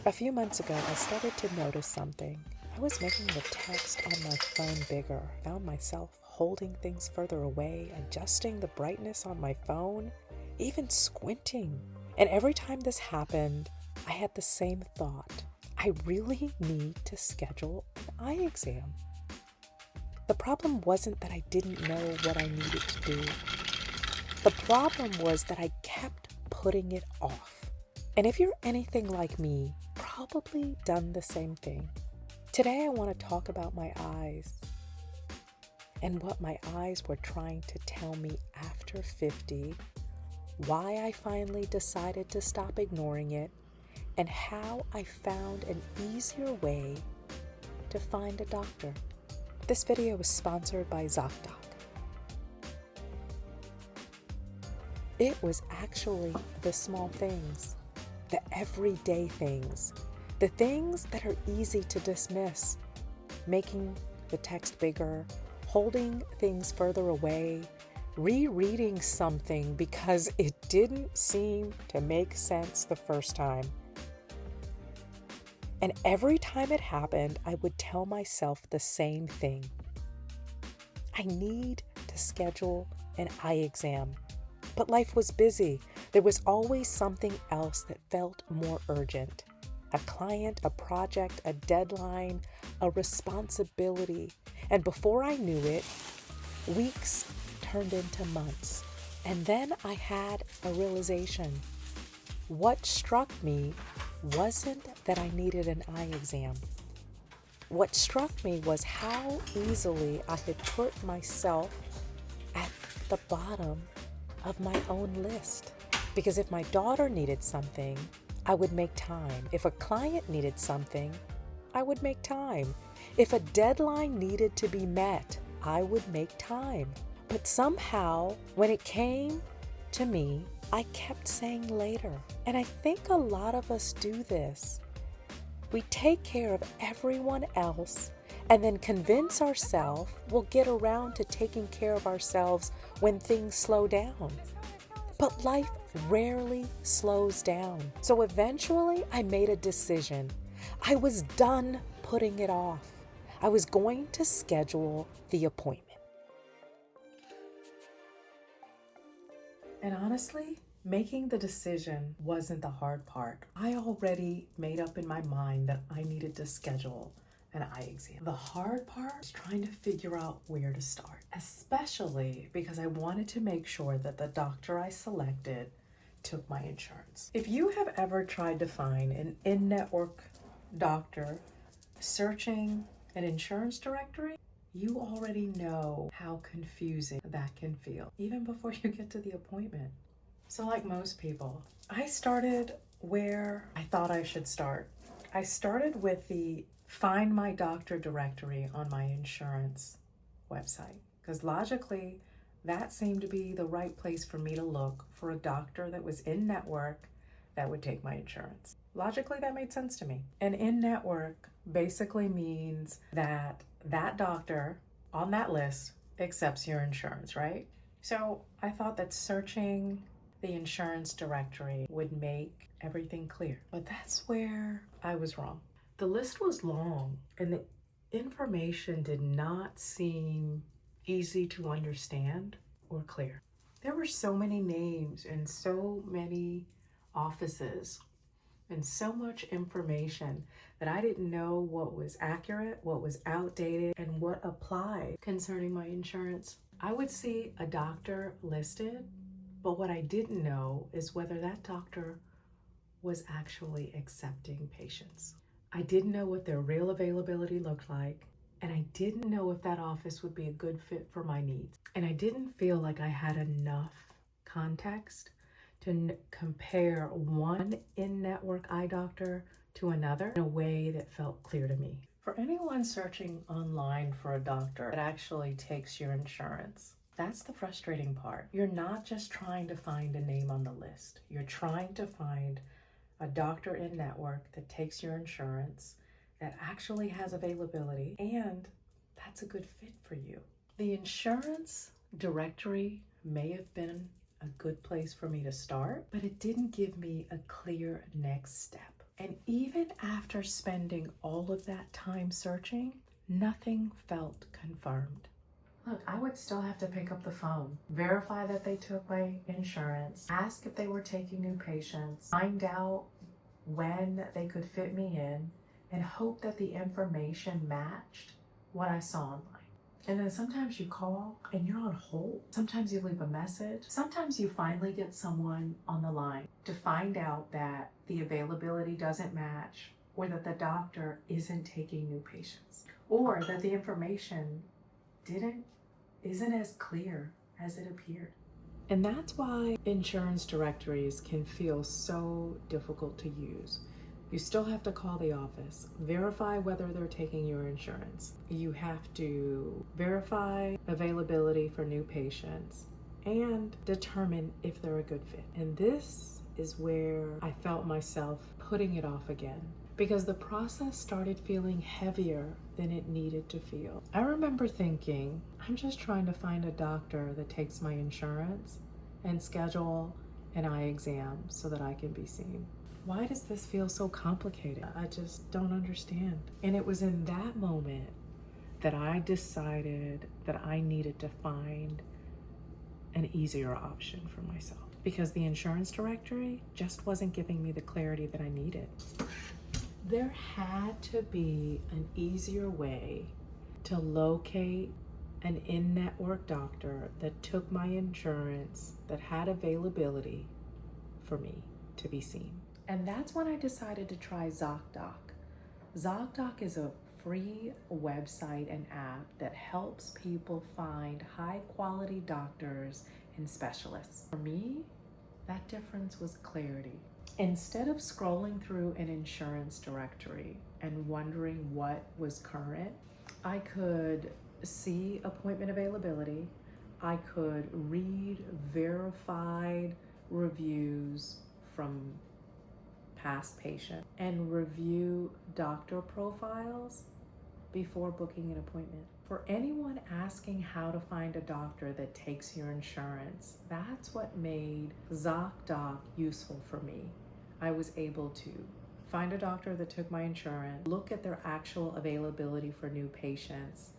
A few months ago, I started to notice something. I was making the text on my phone bigger. I found myself holding things further away, adjusting the brightness on my phone, even squinting. And every time this happened, I had the same thought. I really need to schedule an eye exam. The problem wasn't that I didn't know what I needed to do. The problem was that I kept putting it off. And if you're anything like me, probably done the same thing. Today I want to talk about my eyes and what my eyes were trying to tell me after 50, why I finally decided to stop ignoring it, and how I found an easier way to find a doctor. This video was sponsored by ZocDoc. It was actually the small things, the everyday things, the things that are easy to dismiss, making the text bigger, holding things further away, rereading something because it didn't seem to make sense the first time. And every time it happened, I would tell myself the same thing. I need to schedule an eye exam. But life was busy. There was always something else that felt more urgent. A client, a project, a deadline, a responsibility. And before I knew it, weeks turned into months. And then I had a realization. What struck me wasn't that I needed an eye exam. What struck me was how easily I had put myself at the bottom of my own list. Because if my daughter needed something, I would make time. If a client needed something, I would make time. If a deadline needed to be met, I would make time. But somehow, when it came to me, I kept saying later. And I think a lot of us do this. We take care of everyone else and then convince ourselves we'll get around to taking care of ourselves when things slow down. But life rarely slows down. So eventually I made a decision. I was done putting it off. I was going to schedule the appointment. And honestly, making the decision wasn't the hard part. I already made up in my mind that I needed to schedule an eye exam. The hard part is trying to figure out where to start, especially because I wanted to make sure that the doctor I selected took my insurance. If you have ever tried to find an in-network doctor searching an insurance directory, you already know how confusing that can feel, even before you get to the appointment. So like most people, I started where I thought I should start. I started with the Find My Doctor directory on my insurance website, because logically, that seemed to be the right place for me to look for a doctor that was in network that would take my insurance. Logically, that made sense to me. And in network basically means that that doctor on that list accepts your insurance, right? So I thought that searching the insurance directory would make everything clear. But that's where I was wrong. The list was long and the information did not seem easy to understand or clear. There were so many names and so many offices and so much information that I didn't know what was accurate, what was outdated, and what applied concerning my insurance. I would see a doctor listed, but what I didn't know is whether that doctor was actually accepting patients. I didn't know what their real availability looked like, and I didn't know if that office would be a good fit for my needs. And I didn't feel like I had enough context to compare one in-network eye doctor to another in a way that felt clear to me. For anyone searching online for a doctor that actually takes your insurance, that's the frustrating part. You're not just trying to find a name on the list. You're trying to find a doctor in network that takes your insurance, that actually has availability, and that's a good fit for you. The insurance directory may have been a good place for me to start, but it didn't give me a clear next step. And even after spending all of that time searching, nothing felt confirmed. Look, I would still have to pick up the phone, verify that they took my insurance, ask if they were taking new patients, find out when they could fit me in, and hope that the information matched what I saw online. And then sometimes you call and you're on hold. Sometimes you leave a message. Sometimes you finally get someone on the line to find out that the availability doesn't match, or that the doctor isn't taking new patients, or that the information isn't as clear as it appeared. And that's why insurance directories can feel so difficult to use. You still have to call the office, verify whether they're taking your insurance. You have to verify availability for new patients and determine if they're a good fit. And this is where I felt myself putting it off again, because the process started feeling heavier than it needed to feel. I remember thinking, I'm just trying to find a doctor that takes my insurance and schedule an eye exam so that I can be seen. Why does this feel so complicated? I just don't understand. And it was in that moment that I decided that I needed to find an easier option for myself, because the insurance directory just wasn't giving me the clarity that I needed. There had to be an easier way to locate an in-network doctor that took my insurance, that had availability for me to be seen. And that's when I decided to try ZocDoc. ZocDoc is a free website and app that helps people find high-quality doctors and specialists. For me, that difference was clarity. Instead of scrolling through an insurance directory and wondering what was current, I could see appointment availability. I could read verified reviews from past patients and review doctor profiles before booking an appointment. For anyone asking how to find a doctor that takes your insurance, that's what made ZocDoc useful for me. I was able to find a doctor that took my insurance, look at their actual availability for new patients,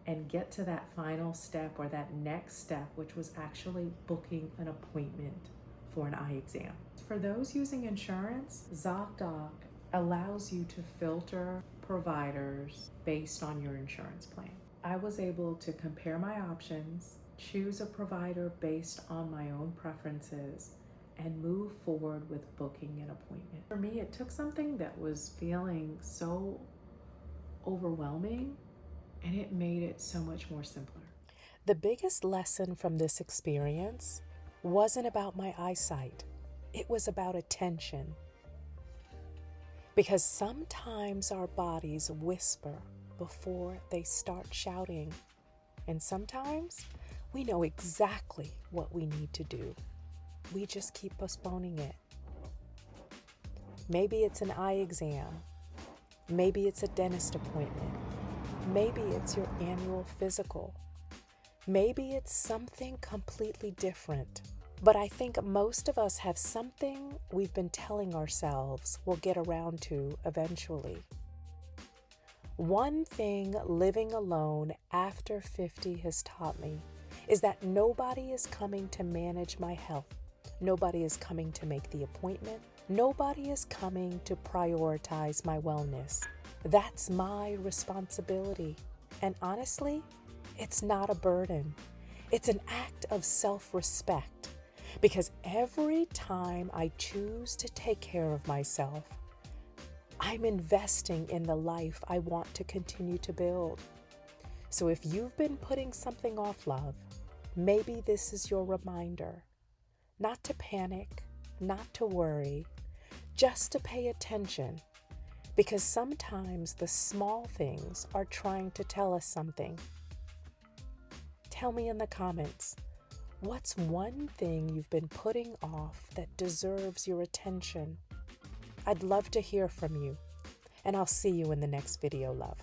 and get to that final step, or that next step, which was actually booking an appointment for an eye exam. For those using insurance, ZocDoc allows you to filter providers based on your insurance plan. I was able to compare my options, choose a provider based on my own preferences, and move forward with booking an appointment. For me, it took something that was feeling so overwhelming, and it made it so much more simpler. The biggest lesson from this experience wasn't about my eyesight. It was about attention. Because sometimes our bodies whisper before they start shouting. And sometimes we know exactly what we need to do. We just keep postponing it. Maybe it's an eye exam. Maybe it's a dentist appointment. Maybe it's your annual physical. Maybe it's something completely different. But I think most of us have something we've been telling ourselves we'll get around to eventually. One thing living alone after 50 has taught me is that nobody is coming to manage my health. Nobody is coming to make the appointment. Nobody is coming to prioritize my wellness. That's my responsibility. And honestly, it's not a burden. It's an act of self-respect, because every time I choose to take care of myself, I'm investing in the life I want to continue to build. So if you've been putting something off, love, maybe this is your reminder. Not to panic, not to worry, just to pay attention, because sometimes the small things are trying to tell us something. Tell me in the comments, what's one thing you've been putting off that deserves your attention? I'd love to hear from you, and I'll see you in the next video, love.